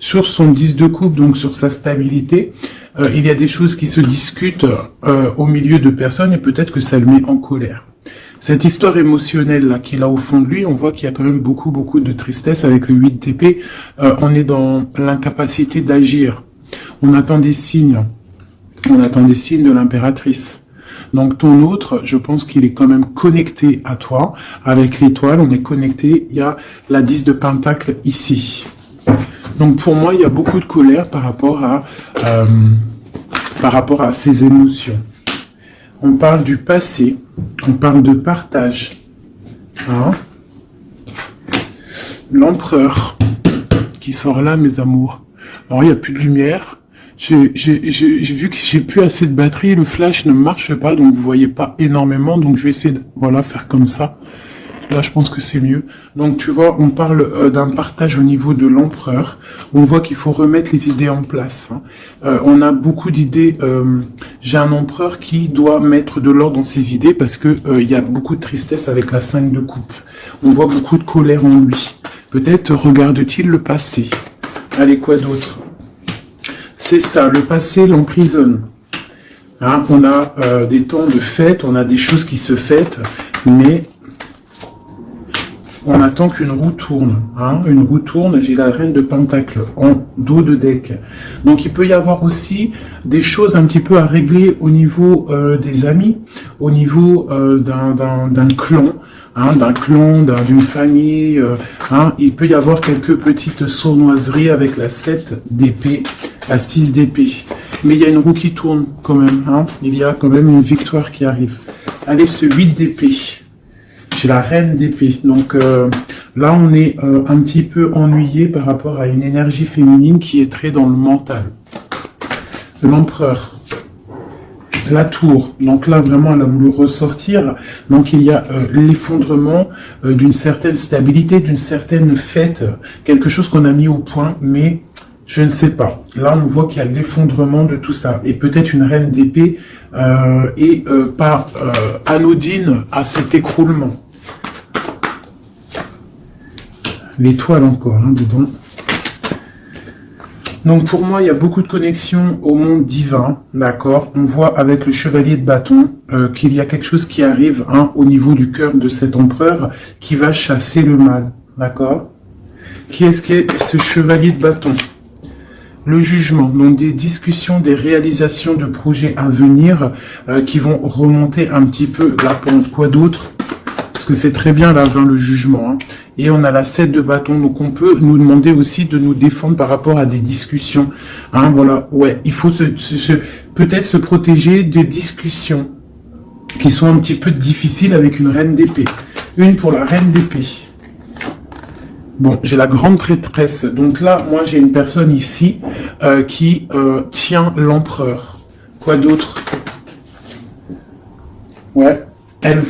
sur son 10 de coupe, donc sur sa stabilité. Il y a des choses qui se discutent au milieu de personnes et peut-être que ça le met en colère. Cette histoire émotionnelle là qu'il a au fond de lui, on voit qu'il y a quand même beaucoup de tristesse avec le 8 d'épée. On est dans l'incapacité d'agir. On attend des signes. On attend des signes de l'impératrice. Donc ton autre, je pense qu'il est quand même connecté à toi. Avec l'étoile, on est connecté. Il y a la 10 de Pentacle ici. Donc pour moi, il y a beaucoup de colère par rapport à ses émotions. On parle du passé. On parle de partage. Hein? L'empereur qui sort là, mes amours. Alors, il n'y a plus de lumière. J'ai vu que j'ai plus assez de batterie, le flash ne marche pas, donc vous voyez pas énormément, donc je vais essayer de, voilà, faire comme ça. Là, je pense que c'est mieux. Donc, tu vois, on parle d'un partage au niveau de l'empereur. On voit qu'il faut remettre les idées en place. Hein. On a beaucoup d'idées. J'ai un empereur qui doit mettre de l'ordre dans ses idées parce que il y a beaucoup de tristesse avec la 5 de coupe. On voit beaucoup de colère en lui. Peut-être regarde-t-il le passé. Allez, quoi d'autre? C'est ça, le passé l'emprisonne. Hein, on a des temps de fête, on a des choses qui se fêtent, mais on attend qu'une roue tourne. Hein, une roue tourne, j'ai la reine de Pentacle en dos de deck. Donc il peut y avoir aussi des choses un petit peu à régler au niveau des amis, au niveau d'un clan. Hein, d'une famille, hein, il peut y avoir quelques petites sournoiseries avec la 7 d'épée, la 6 d'épée. Mais il y a une roue qui tourne quand même, hein, il y a quand même une victoire qui arrive. Allez, ce 8 d'épée, j'ai la reine d'épée. Donc là, on est un petit peu ennuyé par rapport à une énergie féminine qui est très dans le mental. L'empereur. La tour, donc là vraiment elle a voulu ressortir, donc il y a l'effondrement d'une certaine stabilité, d'une certaine fête, quelque chose qu'on a mis au point, mais je ne sais pas. Là on voit qu'il y a l'effondrement de tout ça, et peut-être une reine d'épée et pas anodine à cet écroulement. L'étoile encore, hein, dedans. Donc pour moi, il y a beaucoup de connexions au monde divin, d'accord. On voit avec le chevalier de bâton qu'il y a quelque chose qui arrive hein, au niveau du cœur de cet empereur qui va chasser le mal, d'accord. Qui est-ce qui est ce chevalier de bâton? Le jugement, donc des discussions, des réalisations de projets à venir qui vont remonter un petit peu la pente. Quoi d'autre? Parce que c'est très bien là, 20 le jugement. Hein. Et on a la 7 de bâton, donc on peut nous demander aussi de nous défendre par rapport à des discussions. Hein, voilà, ouais, il faut peut-être se protéger des discussions qui sont un petit peu difficiles avec une reine d'épée. Une pour la reine d'épée. Bon, j'ai la grande prêtresse. Donc là, moi, j'ai une personne ici qui tient l'empereur. Quoi d'autre? Ouais. Elle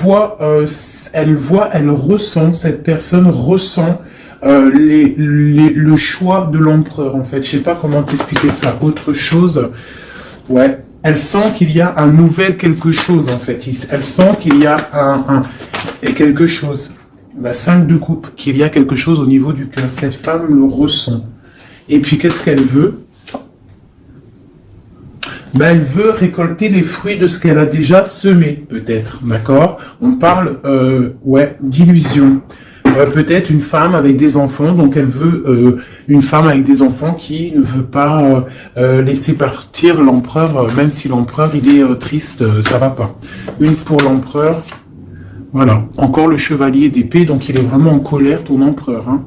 ressent, cette personne ressent le choix de l'empereur, en fait. Je sais pas comment t'expliquer ça. Autre chose, ouais. Elle sent qu'il y a un nouvel quelque chose, en fait. Elle sent qu'il y a quelque chose. La 5 de coupe, qu'il y a quelque chose au niveau du cœur. Cette femme le ressent. Et puis, qu'est-ce qu'elle veut? Ben, elle veut récolter les fruits de ce qu'elle a déjà semé, peut-être, d'accord? On parle, ouais, d'illusion. Peut-être une femme avec des enfants, donc elle veut une femme avec des enfants qui ne veut pas laisser partir l'empereur, même si l'empereur, il est triste, ça va pas. Une pour l'empereur, voilà. Encore le chevalier d'épée, donc il est vraiment en colère, ton empereur. Hein.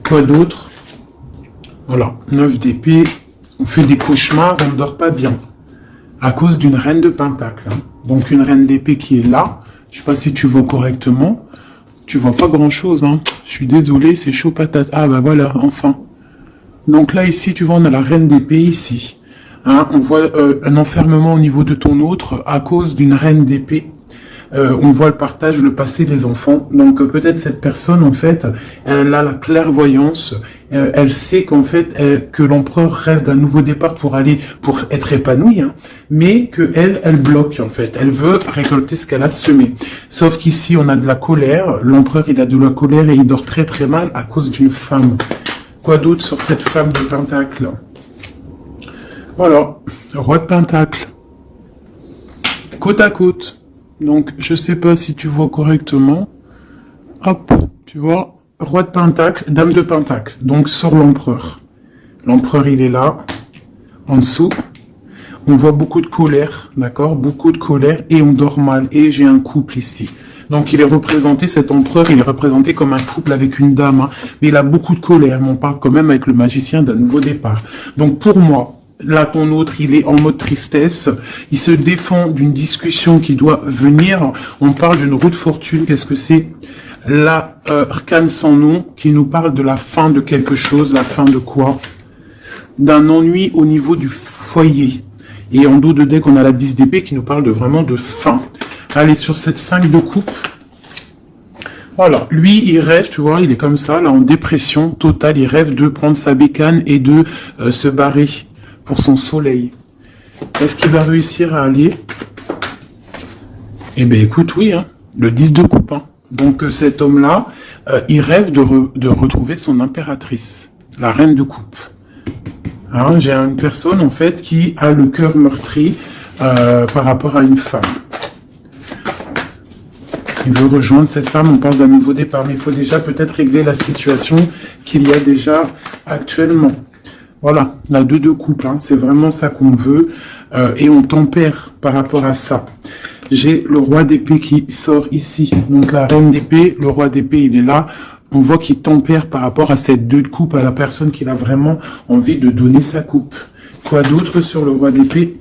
Quoi d'autre? Voilà, 9 d'épée, on fait des cauchemars, on ne dort pas bien. À cause d'une reine de pentacle. Hein. Donc une reine d'épée qui est là. Je sais pas si tu vois correctement. Tu vois pas grand chose. Hein. Je suis désolé, c'est chaud patate. Ah bah voilà, enfin. Donc là ici, tu vois, on a la reine d'épée ici. Hein, on voit un enfermement au niveau de ton autre à cause d'une reine d'épée. On voit le partage, le passé des enfants. Donc peut-être cette personne, en fait, elle a la clairvoyance. Elle sait qu'en fait, que l'empereur rêve d'un nouveau départ pour être épanouie, hein, mais que elle bloque, en fait. Elle veut récolter ce qu'elle a semé. Sauf qu'ici, on a de la colère. L'empereur, il a de la colère et il dort très très mal à cause d'une femme. Quoi d'autre sur cette femme de Pentacle? Voilà, Roi de Pentacle. Côte à côte. Donc, je sais pas si tu vois correctement. Hop, tu vois, Roi de Pentacle, Dame de Pentacle. Donc, sur l'Empereur. L'Empereur, il est là, en dessous. On voit beaucoup de colère, d'accord? Beaucoup de colère, et on dort mal. Et j'ai un couple ici. Donc, il est représenté, cet empereur, il est représenté comme un couple avec une dame, hein, mais il a beaucoup de colère, mais on parle quand même avec le magicien d'un nouveau départ. Donc, pour moi, là, ton autre, il est en mode tristesse, il se défend d'une discussion qui doit venir, on parle d'une roue de fortune, qu'est-ce que c'est? L'arcane sans nom, qui nous parle de la fin de quelque chose, la fin de quoi? D'un ennui au niveau du foyer. Et en dos de deck, on a la 10 d'épée qui nous parle de vraiment de fin. Allez, sur cette 5 de coupe. Voilà, lui, il rêve, tu vois, il est comme ça, là, en dépression totale. Il rêve de prendre sa bécane et de se barrer pour son soleil. Est-ce qu'il va réussir à aller? Eh bien, écoute, oui, hein, le 10 de coupe. Hein. Donc, cet homme-là, il rêve de retrouver son impératrice, la reine de coupe. Hein, j'ai une personne, en fait, qui a le cœur meurtri par rapport à une femme. Il veut rejoindre cette femme, on parle d'un nouveau départ, mais il faut déjà peut-être régler la situation qu'il y a déjà actuellement. Voilà, la 2 de coupe, hein, c'est vraiment ça qu'on veut, et on tempère par rapport à ça. J'ai le roi d'épée qui sort ici, donc la reine d'épée, le roi d'épée, il est là. On voit qu'il tempère par rapport à cette 2 de coupe, à la personne qui a vraiment envie de donner sa coupe. Quoi d'autre sur le roi d'épée?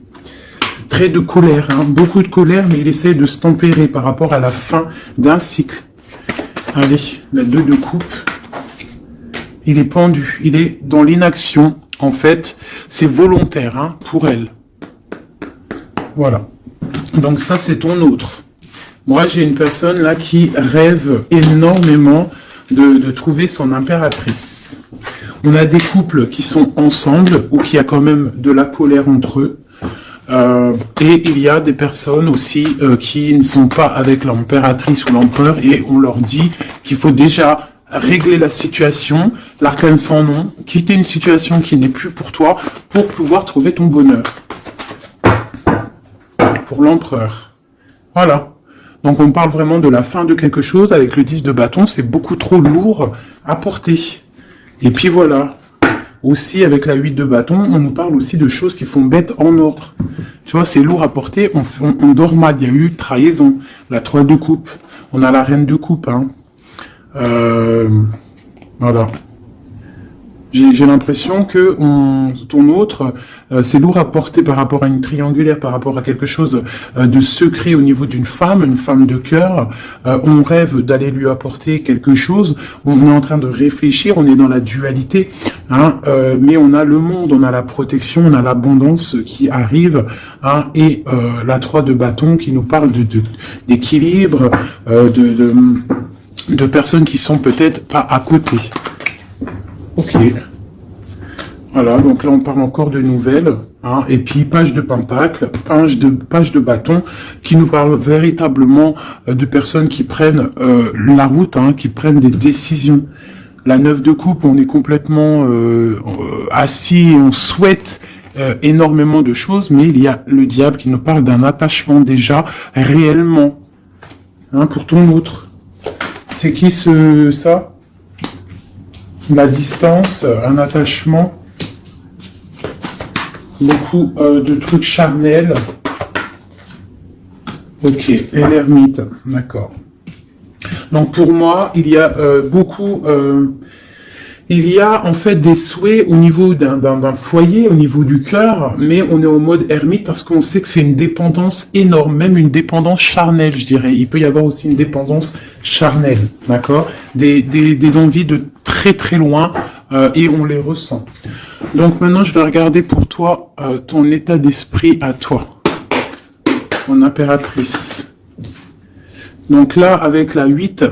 Très de colère, hein, beaucoup de colère, mais il essaie de se tempérer par rapport à la fin d'un cycle. Allez, la 2 de coupe. Il est pendu, il est dans l'inaction. En fait, c'est volontaire hein, pour elle. Voilà. Donc ça, c'est ton autre. Moi, j'ai une personne là qui rêve énormément de trouver son impératrice. On a des couples qui sont ensemble ou qui a quand même de la colère entre eux. Et il y a des personnes aussi qui ne sont pas avec l'impératrice ou l'empereur et on leur dit qu'il faut déjà régler la situation, l'arcane sans nom, quitter une situation qui n'est plus pour toi pour pouvoir trouver ton bonheur. Pour l'empereur. Voilà. Donc on parle vraiment de la fin de quelque chose avec le 10 de bâton, c'est beaucoup trop lourd à porter. Et puis voilà. Aussi, avec la 8 de bâton, on nous parle aussi de choses qui font bête en ordre. Tu vois, c'est lourd à porter, on dort mal, il y a eu trahison. La 3 de coupe, on a la reine de coupe. Hein. Voilà. J'ai l'impression que ton autre, c'est lourd à porter par rapport à une triangulaire, par rapport à quelque chose de secret au niveau d'une femme, une femme de cœur. On rêve d'aller lui apporter quelque chose. On est en train de réfléchir, on est dans la dualité, hein, mais on a le monde, on a la protection, on a l'abondance qui arrive, hein, et la 3 de bâton qui nous parle d'équilibre, de personnes qui sont peut-être pas à côté. Ok. Voilà, donc là on parle encore de nouvelles, hein, et puis page de pentacle, page de bâton, qui nous parle véritablement de personnes qui prennent la route, hein, qui prennent des décisions. La 9 de coupe, on est complètement assis et on souhaite énormément de choses, mais il y a le diable qui nous parle d'un attachement déjà réellement, hein, pour ton autre. C'est qui ça? La distance, un attachement, beaucoup de trucs charnels. Ok, et l'ermite, d'accord. Donc pour moi, il y a beaucoup... il y a en fait des souhaits au niveau d'un foyer, au niveau du cœur, mais on est en mode ermite parce qu'on sait que c'est une dépendance énorme, même une dépendance charnelle, je dirais. Il peut y avoir aussi une dépendance charnelle, d'accord, des envies de très très loin et on les ressent. Donc maintenant, je vais regarder pour toi ton état d'esprit à toi, mon impératrice. Donc là, avec la 8...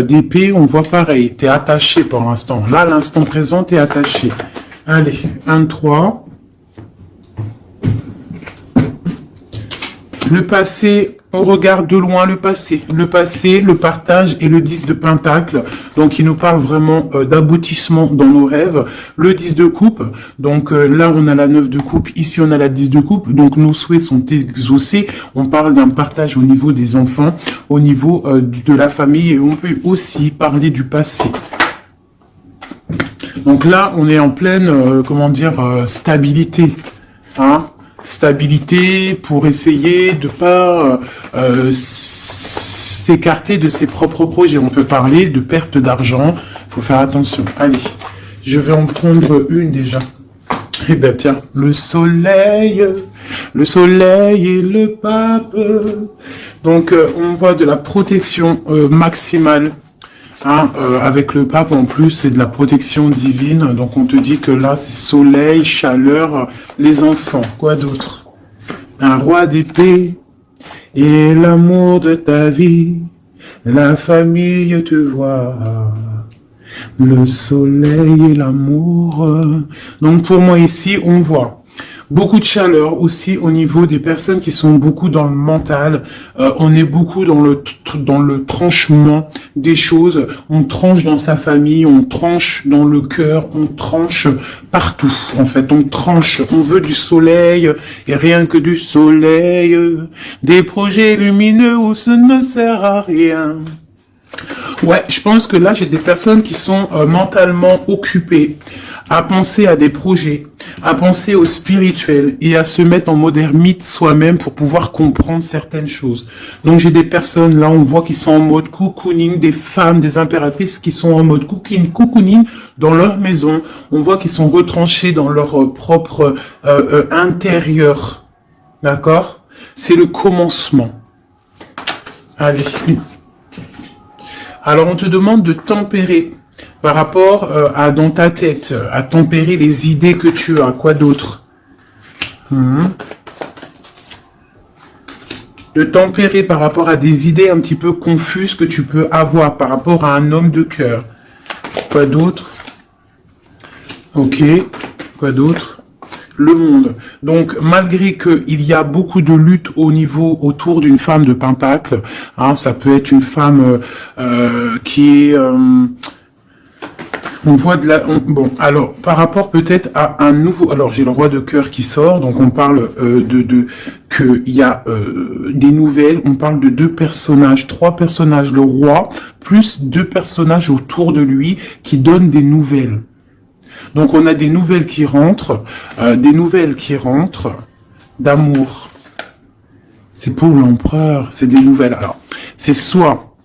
d'épée, on voit pareil, tu es attaché pour l'instant. Là, l'instant présent, tu es attaché. Allez, 1, 3. Le passé, on regarde de loin le passé, le partage et le 10 de Pentacle. Donc, il nous parle vraiment d'aboutissement dans nos rêves. Le 10 de coupe, donc là, on a la 9 de coupe, ici, on a la 10 de coupe. Donc, nos souhaits sont exaucés. On parle d'un partage au niveau des enfants, au niveau de la famille, et on peut aussi parler du passé. Donc là, on est en pleine, stabilité, hein, stabilité pour essayer de pas s'écarter de ses propres projets. On peut parler de perte d'argent, faut faire attention. Allez, je vais en prendre une déjà. Eh ben tiens, le soleil et le pape. Donc on voit de la protection maximale. Hein, avec le pape en plus, c'est de la protection divine. Donc on te dit que là, c'est soleil, chaleur, les enfants. Quoi d'autre? Un roi d'épée et l'amour de ta vie. La famille te voit. Le soleil et l'amour. Donc pour moi ici, on voit beaucoup de chaleur aussi au niveau des personnes qui sont beaucoup dans le mental. On est beaucoup dans le tranchement des choses. On tranche dans sa famille, on tranche dans le cœur, on tranche partout. En fait, on tranche. On veut du soleil et rien que du soleil. Des projets lumineux où ça ne sert à rien. Ouais, je pense que là, j'ai des personnes qui sont mentalement occupées à penser à des projets, à penser au spirituel et à se mettre en mode ermite soi-même pour pouvoir comprendre certaines choses. Donc j'ai des personnes, là on voit qui sont en mode cocooning, des femmes, des impératrices qui sont en mode cocooning dans leur maison. On voit qu'ils sont retranchés dans leur propre intérieur. D'accord? C'est le commencement. Allez. Alors on te demande de tempérer par rapport à dans ta tête, à tempérer les idées que tu as. Quoi d'autre? De tempérer par rapport à des idées un petit peu confuses que tu peux avoir par rapport à un homme de cœur. Quoi d'autre? Ok. Quoi d'autre? Le monde. Donc, malgré qu'il y a beaucoup de lutte au niveau autour d'une femme de Pentacle, hein, ça peut être une femme qui est... on voit de la... bon, alors, par rapport peut-être à un nouveau... Alors, j'ai le roi de cœur qui sort, donc on parle qu'il y a des nouvelles, on parle de 2 personnages, 3 personnages, le roi, plus 2 personnages autour de lui qui donnent des nouvelles. Donc, on a des nouvelles qui rentrent d'amour. C'est pour l'empereur, c'est des nouvelles. Alors, c'est soit,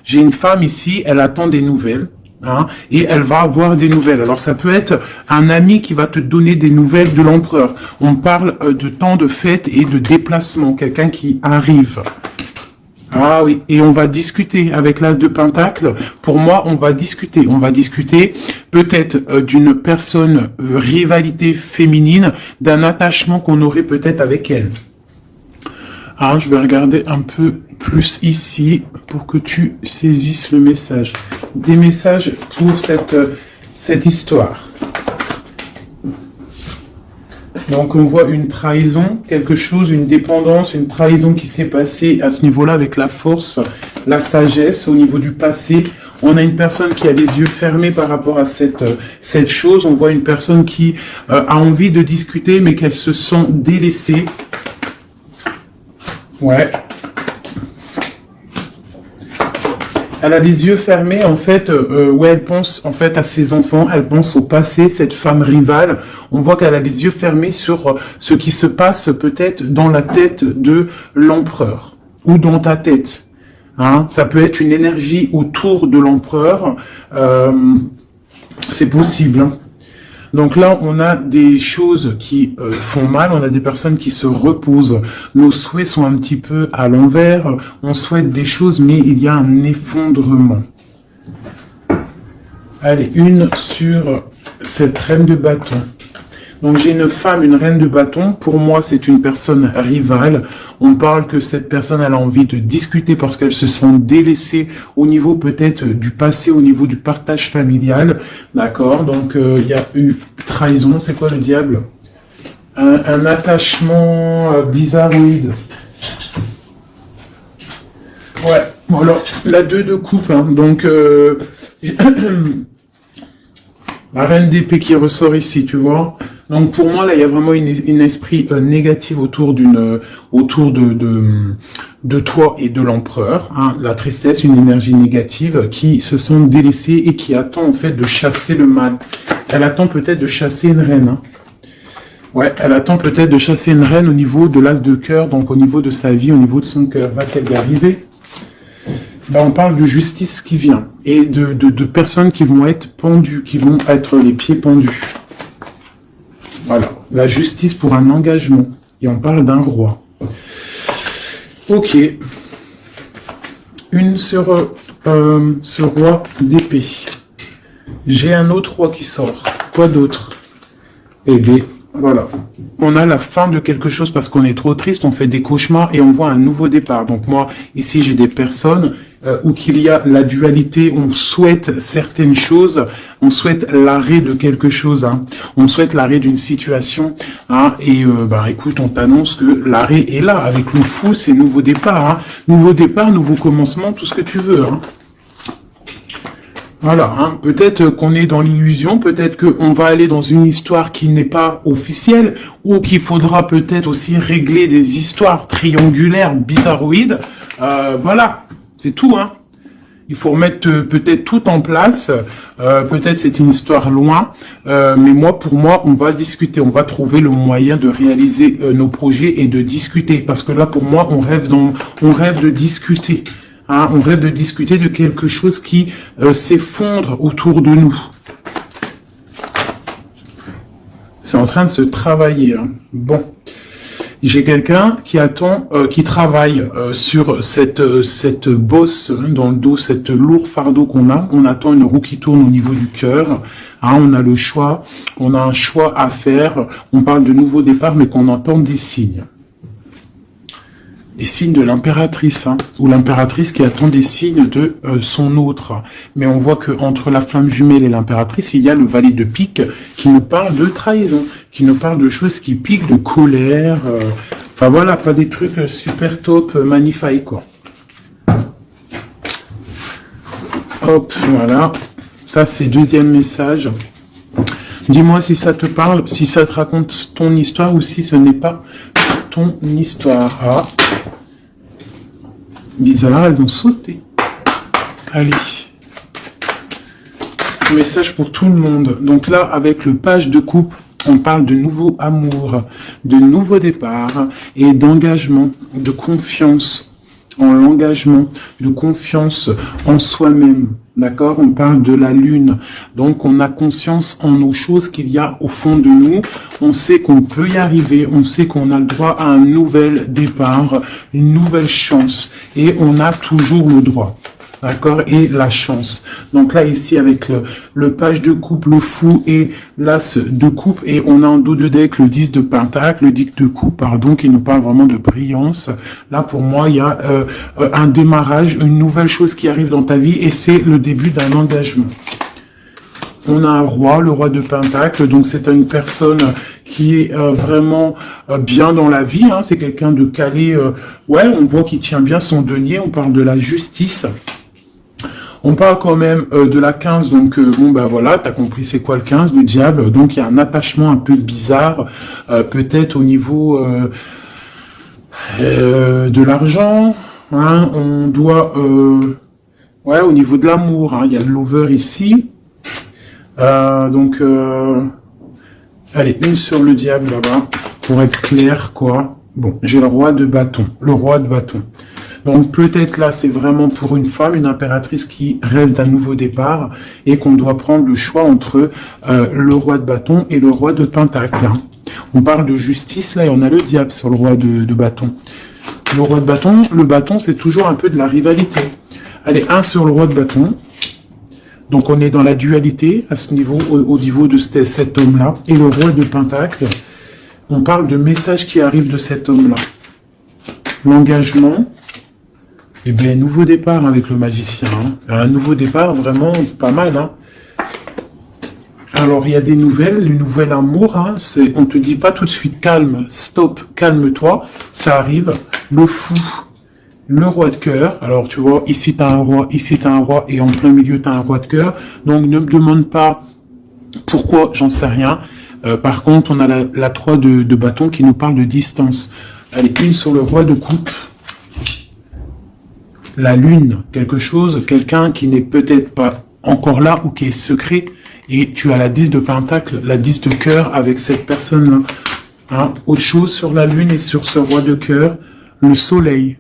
j'ai une femme ici, elle attend des nouvelles, hein, et elle va avoir des nouvelles. Alors, ça peut être un ami qui va te donner des nouvelles de l'empereur. On parle de temps de fête et de déplacement, quelqu'un qui arrive. Ah oui, et on va discuter avec l'as de Pentacle. Pour moi, on va discuter peut-être d'une personne, rivalité féminine, d'un attachement qu'on aurait peut-être avec elle. Ah, je vais regarder un peu plus ici pour que tu saisisses le message. Des messages pour cette histoire. Donc on voit une trahison, quelque chose, une dépendance, une trahison qui s'est passée à ce niveau-là avec la force, la sagesse au niveau du passé. On a une personne qui a les yeux fermés par rapport à cette chose. On voit une personne qui a envie de discuter mais qu'elle se sent délaissée. Ouais. Elle a les yeux fermés, en fait, où elle pense en fait à ses enfants, elle pense au passé, cette femme rivale. On voit qu'elle a les yeux fermés sur ce qui se passe peut-être dans la tête de l'empereur ou dans ta tête. Hein, ça peut être une énergie autour de l'empereur, c'est possible. Hein. Donc là, on a des choses qui font mal, on a des personnes qui se reposent. Nos souhaits sont un petit peu à l'envers, on souhaite des choses, mais il y a un effondrement. Allez, une sur cette reine de bâton. Donc j'ai une femme, une reine de bâton. Pour moi, c'est une personne rivale. On parle que cette personne, elle a envie de discuter parce qu'elle se sent délaissée au niveau peut-être du passé, au niveau du partage familial. D'accord. Donc il y a eu trahison. C'est quoi le diable? Un attachement bizarroïde. Ouais, voilà, la 2 de coupe, hein. Donc, la reine d'épée qui ressort ici, tu vois. Donc pour moi, là, il y a vraiment une esprit négatif autour de toi et de l'empereur. Hein. La tristesse, une énergie négative qui se sent délaissée et qui attend en fait de chasser le mal. Elle attend peut-être de chasser une reine. Hein. Ouais, elle attend peut-être de chasser une reine au niveau de l'as de cœur, donc au niveau de sa vie, au niveau de son cœur. Va-t-elle y arriver? Ben, on parle de justice qui vient et de personnes qui vont être pendues, qui vont être les pieds pendus. Voilà, la justice pour un engagement. Et on parle d'un roi. Ok. Ce roi d'épée. J'ai un autre roi qui sort. Quoi d'autre? Eh bien, voilà. On a la fin de quelque chose parce qu'on est trop triste, on fait des cauchemars et on voit un nouveau départ. Donc moi, ici, j'ai des personnes où qu'il y a la dualité, on souhaite certaines choses, on souhaite l'arrêt de quelque chose, hein. On souhaite l'arrêt d'une situation, hein. Et bah écoute, on t'annonce que l'arrêt est là. Avec le fou, c'est nouveau départ, hein. Nouveau départ, nouveau commencement, tout ce que tu veux, hein. Voilà, hein. Peut-être qu'on est dans l'illusion, peut-être qu'on va aller dans une histoire qui n'est pas officielle, ou qu'il faudra peut-être aussi régler des histoires triangulaires, bizarroïdes. Voilà, c'est tout, hein. Il faut remettre peut-être tout en place. Peut-être c'est une histoire loin, mais pour moi, on va discuter. On va trouver le moyen de réaliser nos projets et de discuter. Parce que là, pour moi, on rêve de discuter. Hein, on rêve de discuter de quelque chose qui s'effondre autour de nous. C'est en train de se travailler. Hein. Bon. J'ai quelqu'un qui attend, qui travaille sur cette bosse hein, dans le dos, cette lourd fardeau qu'on a. On attend une roue qui tourne au niveau du cœur. Hein, on a le choix, on a un choix à faire. On parle de nouveau départ, mais qu'on entend des signes. Des signes de l'impératrice, hein, ou l'impératrice qui attend des signes de son autre. Mais on voit que entre la flamme jumelle et l'impératrice, il y a le valet de pique qui nous parle de trahison, qui nous parle de choses qui piquent, de colère. Enfin voilà, pas des trucs super top, magnifiques, quoi. Hop, voilà. Ça, c'est deuxième message. Dis-moi si ça te parle, si ça te raconte ton histoire ou si ce n'est pas ton histoire. Ah. Bizarre, elles ont sauté. Allez. Message pour tout le monde. Donc là, avec le page de coupe, on parle de nouveau amour, de nouveau départ et d'engagement, de confiance en l'engagement, de confiance en soi-même. D'accord? On parle de la lune. Donc, on a conscience en nos choses qu'il y a au fond de nous. On sait qu'on peut y arriver. On sait qu'on a le droit à un nouvel départ, une nouvelle chance. Et on a toujours le droit. D'accord? Et la chance. Donc là, ici, avec le page de coupe, le fou et l'as de coupe. Et on a en dos de deck le 10 de pentacle, le 10 de coupe, pardon, qui nous parle vraiment de brillance. Là, pour moi, il y a un démarrage, une nouvelle chose qui arrive dans ta vie. Et c'est le début d'un engagement. On a un roi, le roi de pentacle. Donc, c'est une personne qui est vraiment bien dans la vie. Hein. C'est quelqu'un de calé. Ouais, on voit qu'il tient bien son denier. On parle de la justice. On parle quand même de la 15, donc bon bah voilà, t'as compris c'est quoi le 15, le diable, donc il y a un attachement un peu bizarre, peut-être au niveau de l'argent, hein, on doit, ouais, au niveau de l'amour, hein, il y a le lover ici, donc, allez, une sur le diable là-bas, pour être clair, quoi, bon, j'ai le roi de bâton, Donc peut-être là, c'est vraiment pour une femme, une impératrice qui rêve d'un nouveau départ et qu'on doit prendre le choix entre le roi de bâton et le roi de pentacle. Hein. On parle de justice, là, et on a le diable sur le roi de bâton. Le roi de bâton, le bâton, c'est toujours un peu de la rivalité. Allez, un sur le roi de bâton. Donc on est dans la dualité à ce niveau, au niveau de cet homme-là. Et le roi de pentacle, on parle de messages qui arrivent de cet homme-là. L'engagement. Eh bien, nouveau départ avec le magicien. Hein. Un nouveau départ vraiment pas mal. Hein. Alors, il y a des nouvelles, le nouvel amour. Hein, on te dit pas tout de suite calme, stop, calme-toi. Ça arrive. Le fou. le roi de cœur. Alors, tu vois, ici, tu as un roi, ici, tu as un roi, et en plein milieu, tu as un roi de cœur. Donc, ne me demande pas pourquoi, j'en sais rien. Par contre, on a la 3 de bâton qui nous parle de distance. Allez, une sur le roi de coupe. La lune, quelque chose, quelqu'un qui n'est peut-être pas encore là ou qui est secret. Et tu as la 10 de pentacle, la 10 de cœur avec cette personne-là. Hein? Autre chose sur la lune et sur ce roi de cœur, le soleil.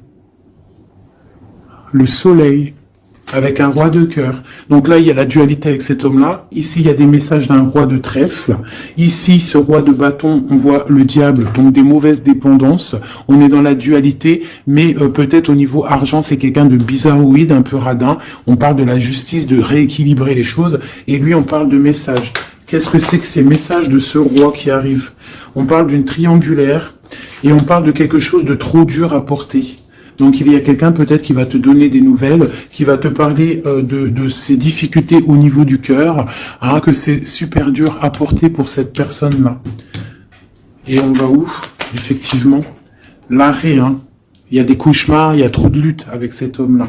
Le soleil avec un roi de cœur. Donc là, il y a la dualité avec cet homme-là. Ici, il y a des messages d'un roi de trèfle. Ici, ce roi de bâton, on voit le diable, donc des mauvaises dépendances. On est dans la dualité, mais peut-être au niveau argent, c'est quelqu'un de bizarroïde, un peu radin. On parle de la justice, de rééquilibrer les choses. Et lui, on parle de messages. Qu'est-ce que c'est que ces messages de ce roi qui arrive? On parle d'une triangulaire et on parle de quelque chose de trop dur à porter. Donc il y a quelqu'un peut-être qui va te donner des nouvelles, qui va te parler de ses difficultés au niveau du cœur, hein, que c'est super dur à porter pour cette personne-là. Et on va où? Effectivement, l'arrêt. Hein. Il y a des cauchemars, il y a trop de lutte avec cet homme-là.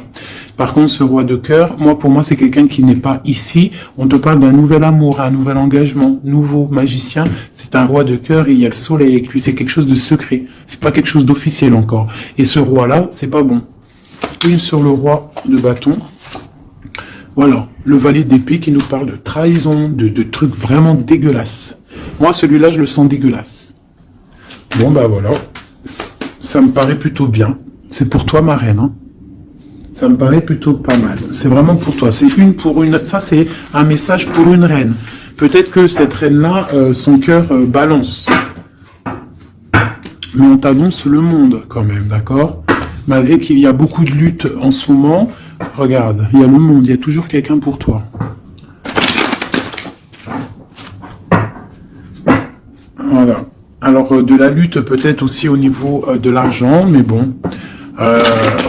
Par contre, ce roi de cœur, pour moi, c'est quelqu'un qui n'est pas ici. On te parle d'un nouvel amour, un nouvel engagement, nouveau magicien. C'est un roi de cœur et il y a le soleil avec lui. C'est quelque chose de secret. C'est pas quelque chose d'officiel encore. Et ce roi-là, c'est pas bon. Une sur le roi de bâton. Voilà. Le valet d'épée qui nous parle de trahison, de trucs vraiment dégueulasses. Moi, celui-là, je le sens dégueulasse. Bon, bah voilà. Ça me paraît plutôt bien. C'est pour toi, ma reine, hein. Ça me paraît plutôt pas mal. C'est vraiment pour toi. C'est une pour une. Ça, c'est un message pour une reine. Peut-être que cette reine-là, son cœur balance. Mais on t'annonce le monde quand même, d'accord? Malgré qu'il y a beaucoup de luttes en ce moment, regarde, il y a le monde, il y a toujours quelqu'un pour toi. Voilà. Alors, de la lutte peut-être aussi au niveau de l'argent, mais bon...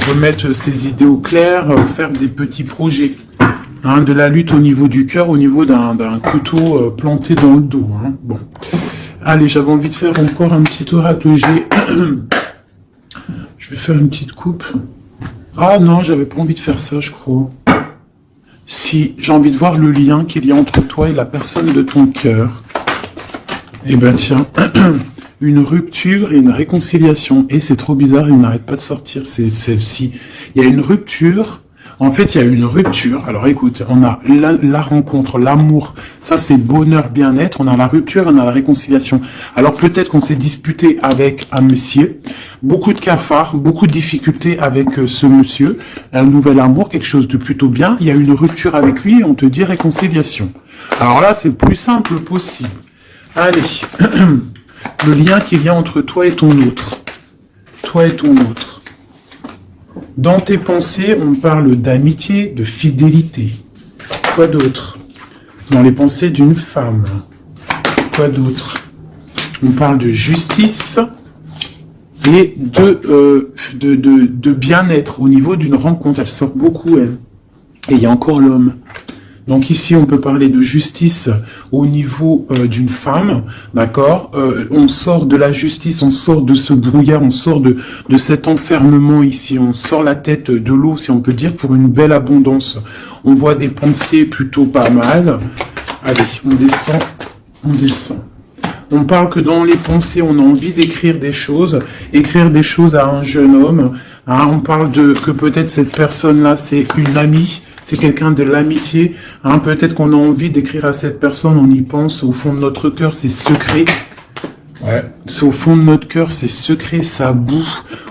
remettre ses idées au clair, faire des petits projets. Hein, de la lutte au niveau du cœur, au niveau d'un couteau planté dans le dos. Hein. Bon. Allez, j'avais envie de faire encore un petit oracle G. Je vais faire une petite coupe. Ah non, j'avais pas envie de faire ça, je crois. Si, j'ai envie de voir le lien qu'il y a entre toi et la personne de ton cœur. Eh ben tiens... Une rupture et une réconciliation. Et c'est trop bizarre, il n'arrête pas de sortir, c'est celle-ci. Il y a une rupture. En fait, il y a une rupture. Alors écoute, on a la rencontre, l'amour. Ça, c'est bonheur, bien-être. On a la rupture, on a la réconciliation. Alors peut-être qu'on s'est disputé avec un monsieur. Beaucoup de cafards, beaucoup de difficultés avec ce monsieur. Un nouvel amour, quelque chose de plutôt bien. Il y a une rupture avec lui et on te dit réconciliation. Alors là, c'est le plus simple possible. Allez. Le lien qu'il y a entre toi et ton autre. Toi et ton autre. Dans tes pensées, on parle d'amitié, de fidélité. Quoi d'autre? Dans les pensées d'une femme. Quoi d'autre? On parle de justice et de bien-être au niveau d'une rencontre. Elle sort beaucoup, elle. Et il y a encore l'homme. Donc ici, on peut parler de justice au niveau d'une femme, d'accord? On sort de la justice, on sort de ce brouillard, on sort de cet enfermement ici, on sort la tête de l'eau, si on peut dire, pour une belle abondance. On voit des pensées plutôt pas mal. Allez, on descend, on descend. On parle que dans les pensées, on a envie d'écrire des choses à un jeune homme. Hein, on parle que peut-être cette personne-là, c'est une amie. C'est quelqu'un de l'amitié. Hein, peut-être qu'on a envie d'écrire à cette personne, on y pense, au fond de notre cœur, c'est secret. Ouais. C'est au fond de notre cœur, c'est secret, ça boue.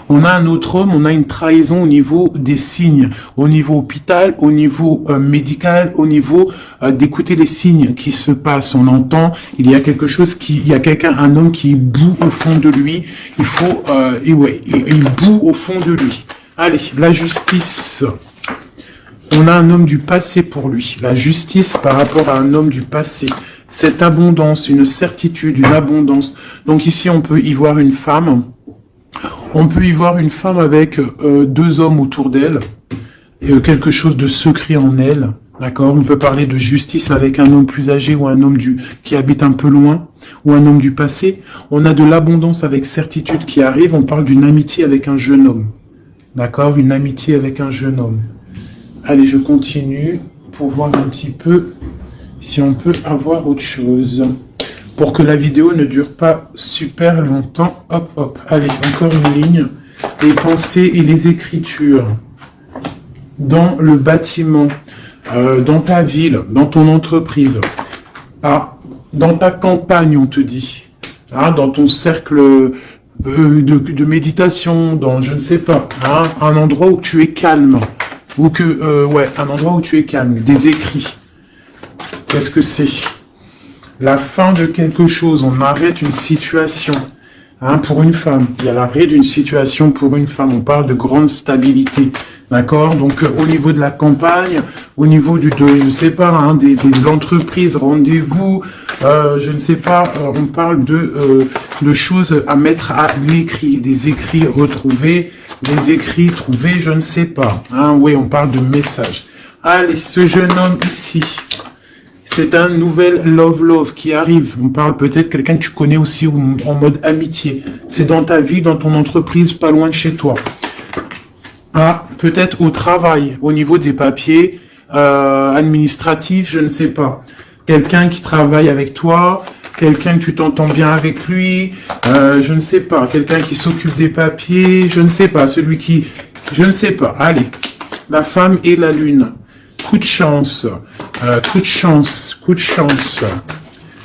On a un autre homme, on a une trahison au niveau des signes, au niveau hôpital, au niveau médical, au niveau d'écouter les signes qui se passent. On entend, il y a quelque chose il y a quelqu'un, un homme qui boue au fond de lui. Il faut, il boue au fond de lui. Allez, la justice. On a un homme du passé pour lui. La justice par rapport à un homme du passé. Cette abondance, une certitude, une abondance. Donc ici, on peut y voir une femme. On peut y voir une femme avec deux hommes autour d'elle. Et quelque chose de secret en elle. D'accord? On peut parler de justice avec un homme plus âgé ou un homme qui habite un peu loin. Ou un homme du passé. On a de l'abondance avec certitude qui arrive. On parle d'une amitié avec un jeune homme. D'accord, une amitié avec un jeune homme. Allez, je continue pour voir un petit peu si on peut avoir autre chose. Pour que la vidéo ne dure pas super longtemps. Hop, hop. Allez, encore une ligne. Les pensées et les écritures. Dans le bâtiment, dans ta ville, dans ton entreprise, dans ta campagne, on te dit. Dans ton cercle de méditation, dans, je ne sais pas, un endroit où tu es calme. Ou un endroit où tu es calme. Des écrits. Qu'est-ce que c'est? La fin de quelque chose, on arrête une situation. Pour une femme, il y a l'arrêt d'une situation pour une femme. On parle de grande stabilité. D'accord? Donc, au niveau de la campagne, au niveau je ne sais pas, de l'entreprise, rendez-vous, je ne sais pas, on parle de choses à mettre à l'écrit, des écrits retrouvés, des écrits trouvés, je ne sais pas. Oui, on parle de messages. Allez, ce jeune homme ici, c'est un nouvel love qui arrive. On parle peut-être quelqu'un que tu connais aussi en mode amitié. C'est dans ta vie, dans ton entreprise, pas loin de chez toi. Peut-être au travail, au niveau des papiers administratifs, je ne sais pas. Quelqu'un qui travaille avec toi, quelqu'un que tu t'entends bien avec lui, je ne sais pas. Quelqu'un qui s'occupe des papiers, je ne sais pas. Celui qui... Je ne sais pas. Allez, la femme et la lune. Coup de chance. Coup de chance.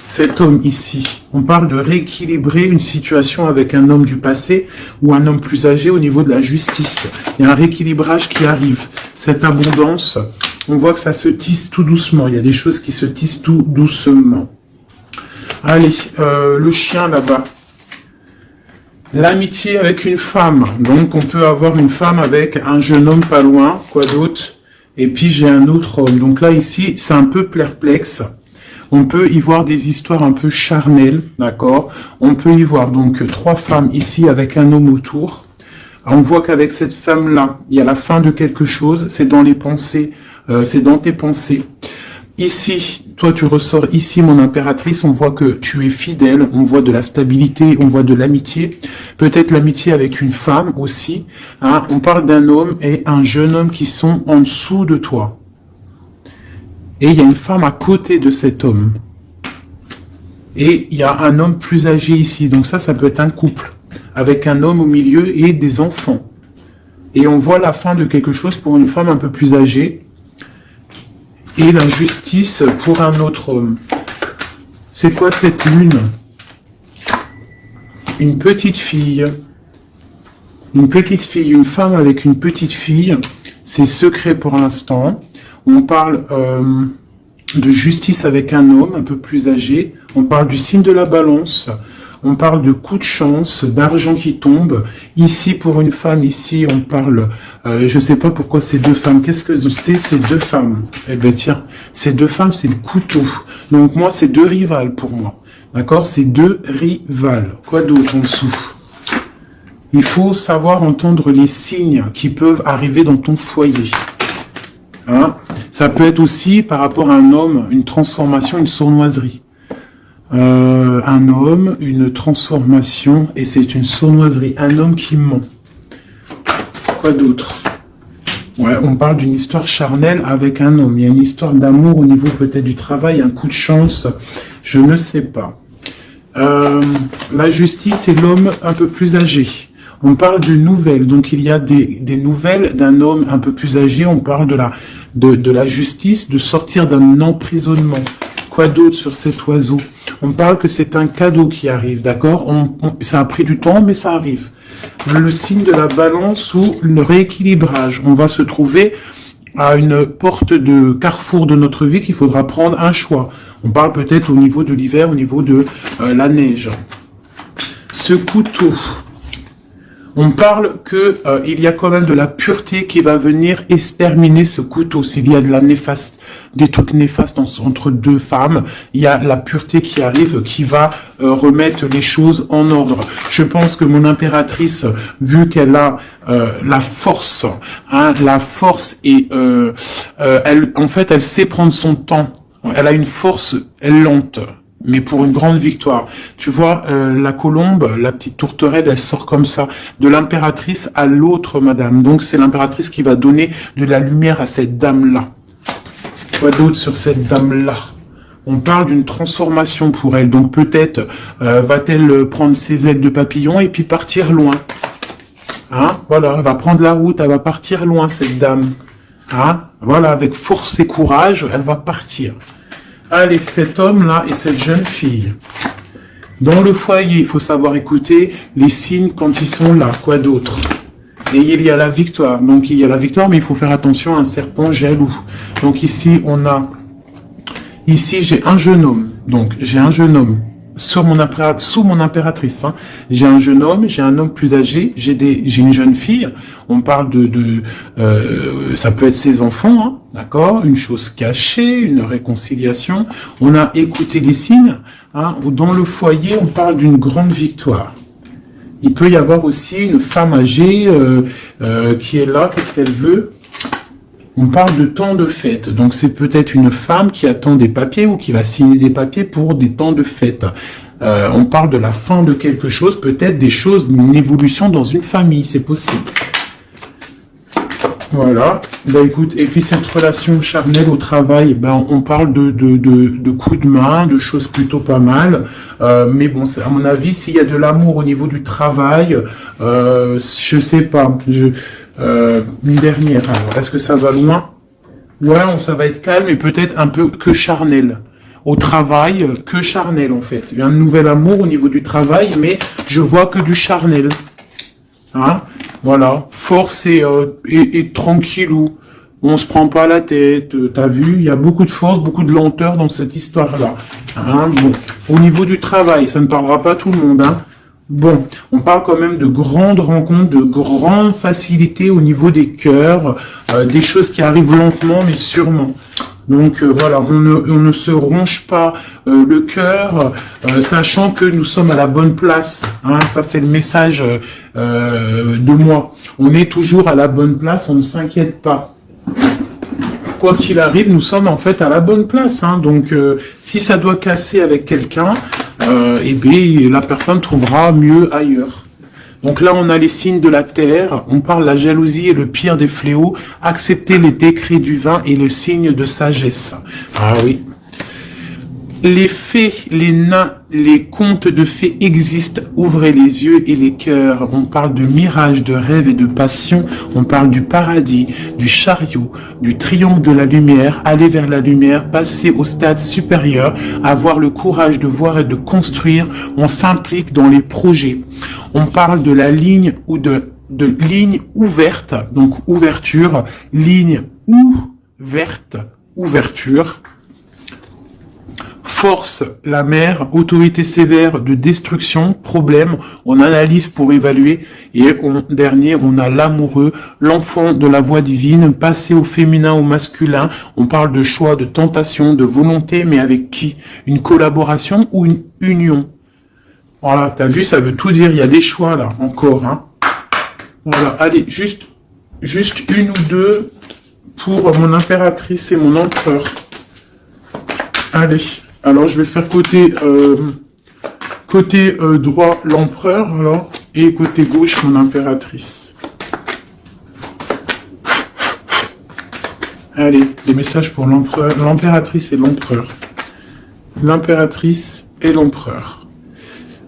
Cet homme ici, on parle de rééquilibrer une situation avec un homme du passé ou un homme plus âgé au niveau de la justice. Il y a un rééquilibrage qui arrive. Cette abondance, on voit que ça se tisse tout doucement. Il y a des choses qui se tissent tout doucement. Allez, le chien là-bas. L'amitié avec une femme. Donc, on peut avoir une femme avec un jeune homme pas loin. Quoi d'autre? Et puis, j'ai un autre homme. Donc là, ici, c'est un peu perplexe. On peut y voir des histoires un peu charnelles, d'accord? On peut y voir donc 3 femmes ici avec un homme autour. On voit qu'avec cette femme-là, il y a la fin de quelque chose. C'est dans les pensées, c'est dans tes pensées. Ici, toi tu ressors ici, mon impératrice, on voit que tu es fidèle, on voit de la stabilité, on voit de l'amitié. Peut-être l'amitié avec une femme aussi. On parle d'un homme et un jeune homme qui sont en dessous de toi. Et il y a une femme à côté de cet homme. Et il y a un homme plus âgé ici. Donc ça peut être un couple. Avec un homme au milieu et des enfants. Et on voit la fin de quelque chose pour une femme un peu plus âgée. Et la justice pour un autre homme. C'est quoi cette lune? Une petite fille. Une petite fille. Une femme avec une petite fille. C'est secret pour l'instant. On parle de justice avec un homme un peu plus âgé. On parle du signe de la balance. On parle de coup de chance, d'argent qui tombe. Ici, pour une femme, ici, on parle... je ne sais pas pourquoi ces 2 femmes. Qu'est-ce que c'est ces 2 femmes? Eh bien, tiens, ces 2 femmes, c'est le couteau. Donc, moi, c'est 2 rivales pour moi. D'accord? C'est 2 rivales. Quoi d'autre en dessous? Il faut savoir entendre les signes qui peuvent arriver dans ton foyer. Ça peut être aussi, par rapport à un homme, une transformation, une sournoiserie. Un homme, une transformation, et c'est une sournoiserie. Un homme qui ment. Quoi d'autre? Ouais, on parle d'une histoire charnelle avec un homme. Il y a une histoire d'amour au niveau peut-être du travail, un coup de chance, je ne sais pas. La justice, c'est l'homme un peu plus âgé. On parle de nouvelles, donc il y a des nouvelles d'un homme un peu plus âgé. On parle de la justice, de sortir d'un emprisonnement. Quoi d'autre sur cet oiseau? On parle que c'est un cadeau qui arrive, d'accord? Ça a pris du temps, mais ça arrive. Le signe de la balance ou le rééquilibrage. On va se trouver à une porte de carrefour de notre vie qu'il faudra prendre un choix. On parle peut-être au niveau de l'hiver, au niveau de la neige. Ce couteau... On parle que il y a quand même de la pureté qui va venir exterminer ce couteau. S'il y a de la néfaste, des trucs néfastes entre 2 femmes, il y a la pureté qui arrive, qui va remettre les choses en ordre. Je pense que mon impératrice, vu qu'elle a la force et elle sait prendre son temps. Elle a une force lente. mais pour une grande victoire. Tu vois, la colombe, la petite tourterelle, elle sort comme ça, de l'impératrice à l'autre madame. Donc c'est l'impératrice qui va donner de la lumière à cette dame-là. Quoi d'autre sur cette dame-là? On parle d'une transformation pour elle. Donc peut-être va-t-elle prendre ses ailes de papillon et puis partir loin. Hein? Voilà, elle va prendre la route, elle va partir loin, cette dame. Hein? Voilà, avec force et courage, elle va partir. Allez, cet homme-là et cette jeune fille. Dans le foyer, il faut savoir écouter les signes quand ils sont là. Quoi d'autre? Et il y a la victoire. Donc il y a la victoire, mais il faut faire attention à un serpent jaloux. Donc ici, on a... Ici, j'ai un jeune homme. Donc j'ai un jeune homme sous mon impératrice. Hein. J'ai un jeune homme, j'ai un homme plus âgé, j'ai une jeune fille. On parle ça peut être ses enfants, hein, d'accord, une chose cachée, une réconciliation. On a écouté les signes. Hein, dans le foyer, on parle d'une grande victoire. Il peut y avoir aussi une femme âgée qui est là. Qu'est-ce qu'elle veut? On parle de temps de fête, donc c'est peut-être une femme qui attend des papiers ou qui va signer des papiers pour des temps de fête. On parle de la fin de quelque chose, peut-être des choses, une évolution dans une famille, c'est possible. Voilà, bah écoute, et puis cette relation charnelle au travail, ben on parle de coups de main, de choses plutôt pas mal, mais bon, à mon avis, s'il y a de l'amour au niveau du travail, je sais pas, une dernière, alors, est-ce que ça va loin? Ouais, ça va être calme et peut-être un peu que charnel. Au travail, que charnel en fait. Il y a un nouvel amour au niveau du travail, mais je vois que du charnel. Hein? Voilà, force et tranquillou. On se prend pas la tête, t'as vu, il y a beaucoup de force, beaucoup de lenteur dans cette histoire-là. Hein? Bon. Au niveau du travail, ça ne parlera pas tout le monde, hein. Bon, on parle quand même de grandes rencontres, de grandes facilités au niveau des cœurs, des choses qui arrivent lentement mais sûrement. Donc voilà, on ne se ronge pas le cœur, sachant que nous sommes à la bonne place. Hein, ça c'est le message de moi. On est toujours à la bonne place, on ne s'inquiète pas. Quoi qu'il arrive, nous sommes en fait à la bonne place. Hein, donc si ça doit casser avec quelqu'un, et bien la personne trouvera mieux ailleurs. Donc là, on a les signes de la terre, on parle de la jalousie et le pire des fléaux, accepter les décrets du vin et le signe de sagesse. Ah oui. Les fées, les nains, les contes de fées existent, ouvrez les yeux et les cœurs. On parle de mirage, de rêve et de passion, on parle du paradis, du chariot, du triomphe de la lumière, aller vers la lumière, passer au stade supérieur, avoir le courage de voir et de construire, on s'implique dans les projets. On parle de la ligne ou de ligne ouverte, donc ouverture, ligne ouverte, ouverture. Force, la mer, autorité sévère de destruction, problème, on analyse pour évaluer, et dernier, on a l'amoureux, l'enfant de la voix divine, passer au féminin, au masculin, on parle de choix, de tentation, de volonté, mais avec qui? Une collaboration ou une union? Voilà, t'as vu, ça veut tout dire, il y a des choix là, encore, hein. Voilà, allez, juste une ou deux pour mon impératrice et mon empereur. Allez. Alors, je vais faire côté droit l'empereur, alors, et côté gauche mon impératrice. Allez, des messages pour l'empereur, l'impératrice et l'empereur. L'impératrice et l'empereur.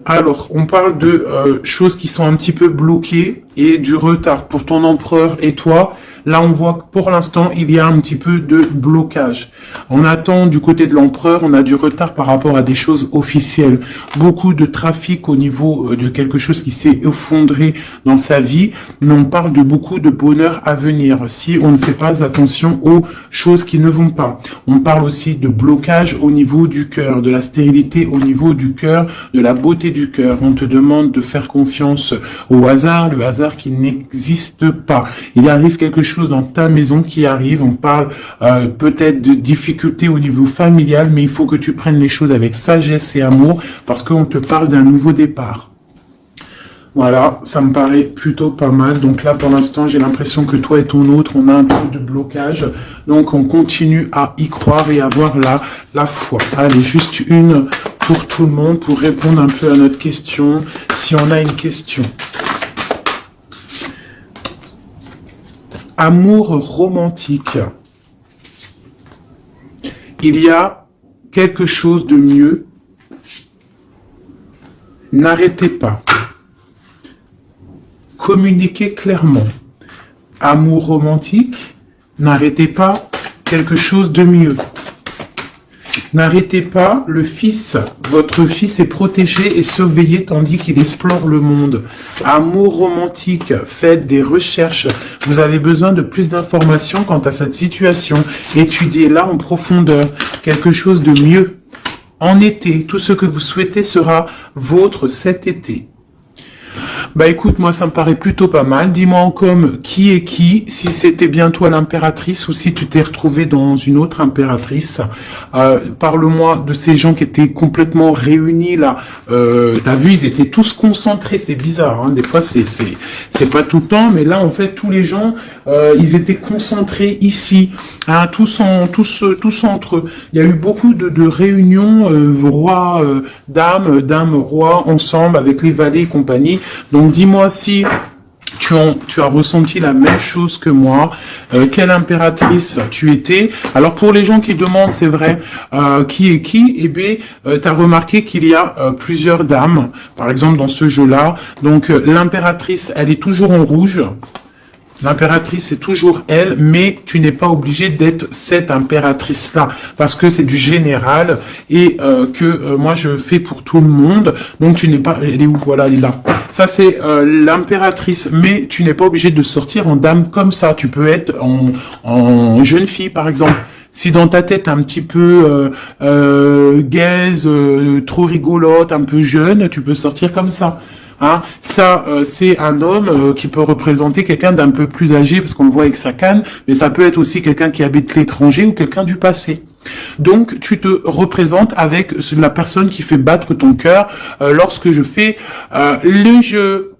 Alors, on parle de choses qui sont un petit peu bloquées et du retard pour ton empereur et toi. Là, on voit que pour l'instant, il y a un petit peu de blocage. On attend du côté de l'empereur, on a du retard par rapport à des choses officielles. Beaucoup de trafic au niveau de quelque chose qui s'est effondré dans sa vie. Mais on parle de beaucoup de bonheur à venir si on ne fait pas attention aux choses qui ne vont pas. On parle aussi de blocage au niveau du cœur, de la stérilité au niveau du cœur, de la beauté du cœur. On te demande de faire confiance au hasard, le hasard qui n'existe pas. Il arrive quelque chose dans ta maison qui arrive, on parle peut-être de difficultés au niveau familial, mais il faut que tu prennes les choses avec sagesse et amour, parce qu'on te parle d'un nouveau départ. Voilà, ça me paraît plutôt pas mal. Donc là, pour l'instant, j'ai l'impression que toi et ton autre, on a un peu de blocage. Donc on continue à y croire et avoir la foi. Allez, juste une tout le monde pour répondre un peu à notre question, si on a une question. Amour romantique. Il y a quelque chose de mieux. N'arrêtez pas. Communiquez clairement. Amour romantique. N'arrêtez pas. Quelque chose de mieux. N'arrêtez pas, le fils, votre fils est protégé et surveillé tandis qu'il explore le monde. Amour romantique, faites des recherches. Vous avez besoin de plus d'informations quant à cette situation. Étudiez-la en profondeur. Quelque chose de mieux. En été, tout ce que vous souhaitez sera vôtre cet été. Bah écoute, moi ça me paraît plutôt pas mal. Dis-moi en com qui est qui, si c'était bien toi l'impératrice ou si tu t'es retrouvé dans une autre impératrice. Parle-moi de ces gens qui étaient complètement réunis là. T'as vu, ils étaient tous concentrés. C'est bizarre, hein. Des fois c'est pas tout le temps, mais là en fait tous les gens ils étaient concentrés ici, hein, tous entre eux. Il y a eu beaucoup de réunions roi, dame, roi ensemble avec les valets et compagnie. Donc dis-moi si tu as ressenti la même chose que moi. Quelle impératrice tu étais? Alors pour les gens qui demandent, c'est vrai, qui est qui? Eh bien, tu as remarqué qu'il y a plusieurs dames, par exemple dans ce jeu-là. Donc l'impératrice, elle est toujours en rouge. L'impératrice, c'est toujours elle, mais tu n'es pas obligé d'être cette impératrice-là, parce que c'est du général et que moi je fais pour tout le monde. Donc tu n'es pas... Elle est où? Voilà, elle est là. Ça, c'est l'impératrice, mais tu n'es pas obligé de sortir en dame comme ça. Tu peux être en jeune fille, par exemple. Si dans ta tête un petit peu gaze, trop rigolote, un peu jeune, tu peux sortir comme ça. Hein, ça, c'est un homme qui peut représenter quelqu'un d'un peu plus âgé, parce qu'on le voit avec sa canne, mais ça peut être aussi quelqu'un qui habite l'étranger ou quelqu'un du passé. Donc, tu te représentes avec la personne qui fait battre ton cœur lorsque je fais le jeu.